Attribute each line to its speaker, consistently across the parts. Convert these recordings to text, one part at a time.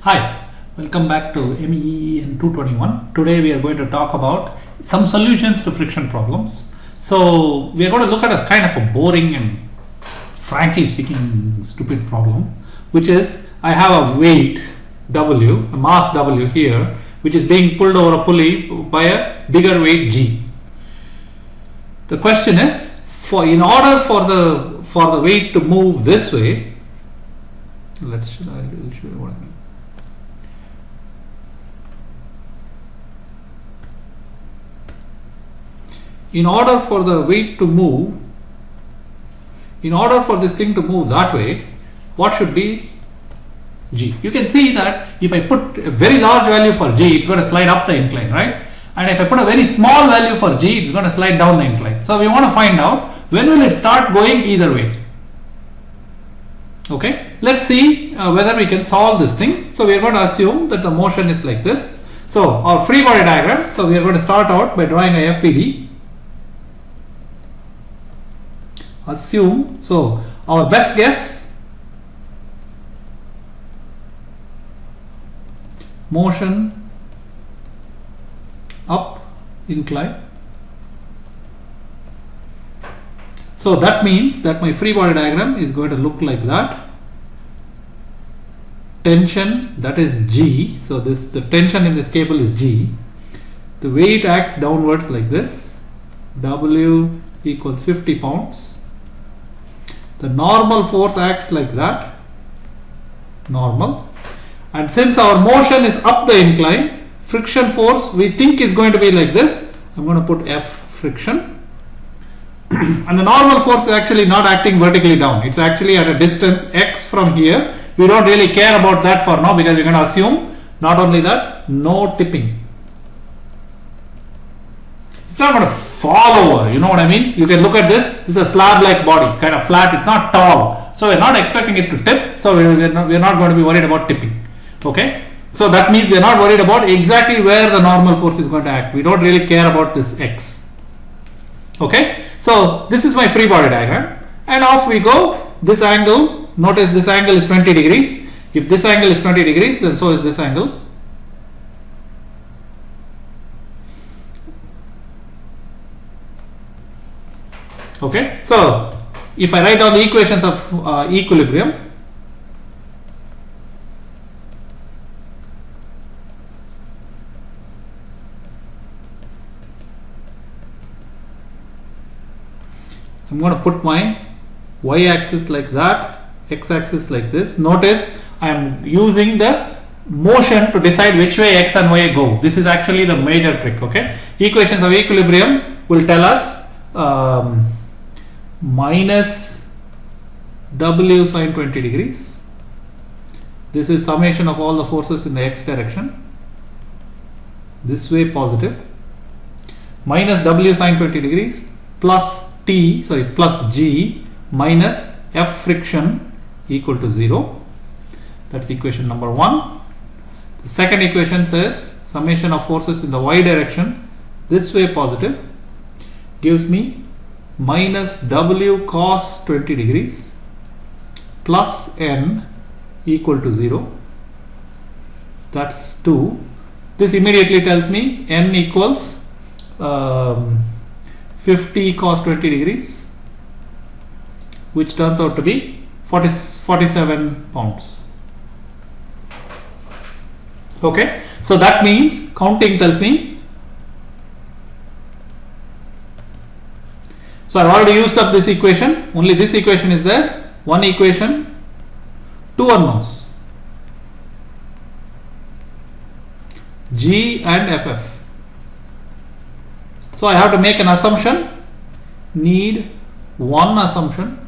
Speaker 1: Hi, welcome back to MEEN 221. Today we are going to talk about some solutions to friction problems. So we are going to look at a kind of a boring and frankly speaking stupid problem, which is I have a weight W, a mass W here, which is being pulled over a pulley by a bigger weight G. The question is, in order for the weight to move this way, I'll show you what I mean. In order for the weight to move, in order for this thing to move that way, what should be G? You can see that if I put a very large value for G, it's going to slide up the incline, right? And if I put a very small value for G, it's going to slide down the incline. So we want to find out when will it start going either way. Okay, let's see whether we can solve this thing. So we are going to assume that the motion is like this. So our free body diagram, so we are going to start out by drawing a FBD. Assume, so our best guess, motion up incline. So that means that my free body diagram is going to look like that. Tension, that is G, so the tension in this cable is G. The weight acts downwards like this. W equals 50 pounds. The normal force acts like that, normal, and since our motion is up the incline, friction force we think is going to be like this. I'm going to put F friction, and the normal force is actually not acting vertically down, it's actually at a distance X from here. We don't really care about that for now because we're going to assume not only that, no tipping. It's not going to fall over, you know what I mean? You can look at this. This is a slab like body, kind of flat, it's not tall, so we're not expecting it to tip, so we're not going to be worried about tipping. Okay, so that means we're not worried about exactly where the normal force is going to act. We don't really care about this X. Okay, so this is my free body diagram, and off we go. This angle, notice this angle is 20 degrees. If this angle is 20 degrees, then so is this angle. Okay, so if I write down the equations of equilibrium, I'm going to put my y-axis like that, x-axis like this. Notice I am using the motion to decide which way x and y go. This is actually the major trick. Okay, equations of equilibrium will tell us minus W sine 20 degrees. This is summation of all the forces in the x direction. This way positive. Minus W sine 20 degrees plus plus G minus F friction equal to 0. That's equation number 1. The second equation says summation of forces in the y direction, this way positive, gives me minus W cos 20 degrees plus N equal to 0. That's 2. This immediately tells me N equals 50 cos 20 degrees, which turns out to be 47 pounds. Okay, so that means counting tells me, so I've already used up this equation, only this equation is there, one equation, two unknowns, G and FF. So I have to make an assumption, need one assumption.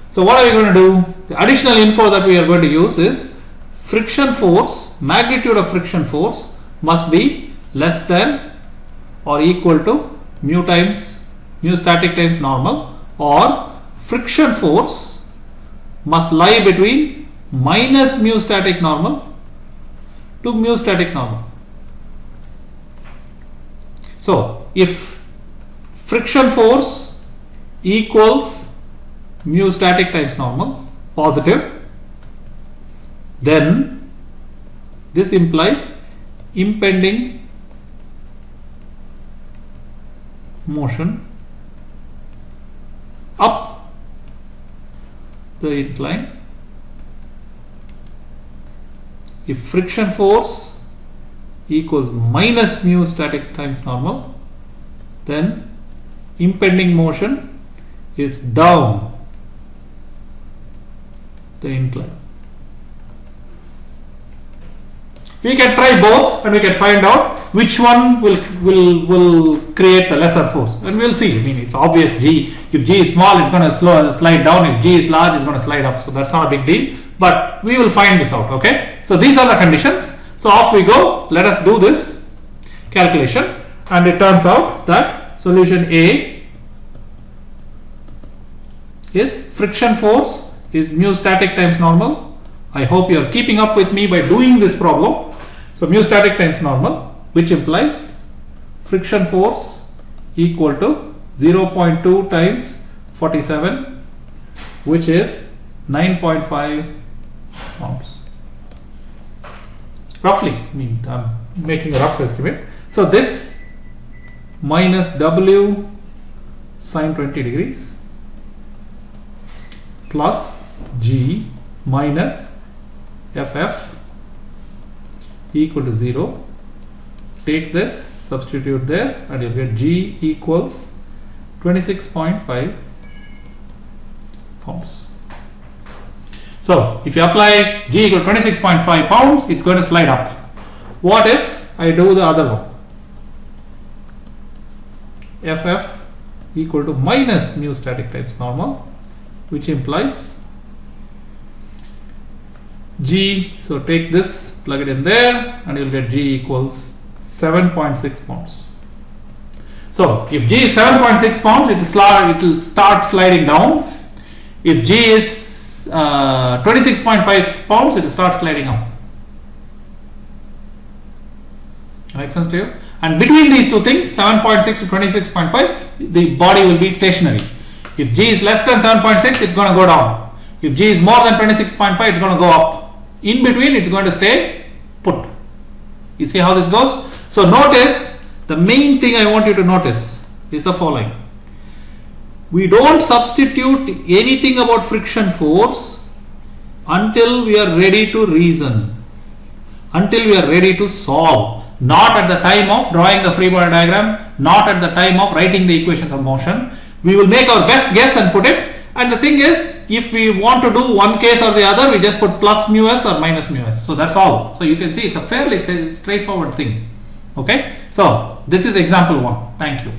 Speaker 1: So what are we going to do? The additional info that we are going to use is friction force, magnitude of friction force must be less than or equal to mu static times normal, or friction force must lie between minus mu static normal to mu static normal. So if friction force equals mu static times normal positive, then this implies impending motion up the incline if friction force equals minus mu static times normal, then impending motion is down the incline. We can try both and we can find out which one will create the lesser force, and we'll see. I mean, it's obvious. G, if G is small, it's going to slide down. If G is large, it's going to slide up. So that's not a big deal, but we will find this out. Okay, so these are the conditions. So off we go. Let us do this calculation, and it turns out that solution A is friction force is mu static times normal. I hope you are keeping up with me by doing this problem. So mu static times normal, which implies friction force equal to 0.2 times 47, which is 9.5 pounds. Roughly, I mean, I'm making a rough estimate. So this minus W sine 20 degrees plus G minus FF equal to 0. Take this, substitute there, and you'll get G equals 26.5 pounds. So if you apply G equal 26.5 pounds, it's going to slide up. What if I do the other one? FF equal to minus mu static times normal, which implies G, so take this, plug it in there, and you'll get G equals 7.6 pounds. So if G is 7.6 pounds, it will start sliding down. If G is 26.5 pounds, it will start sliding up. Make sense to you? And between these two things, 7.6 to 26.5, the body will be stationary. If G is less than 7.6, it's going to go down. If G is more than 26.5, it's going to go up. In between, it's going to stay put. You see how this goes? So notice, the main thing I want you to notice is the following. We don't substitute anything about friction force until we are ready to reason, until we are ready to solve. Not at the time of drawing the free body diagram, not at the time of writing the equations of motion. We will make our best guess and put it. And the thing is, if we want to do one case or the other, we just put plus mu s or minus mu s. So that's all. So you can see it's a fairly straightforward thing. Okay. So this is example 1. Thank you.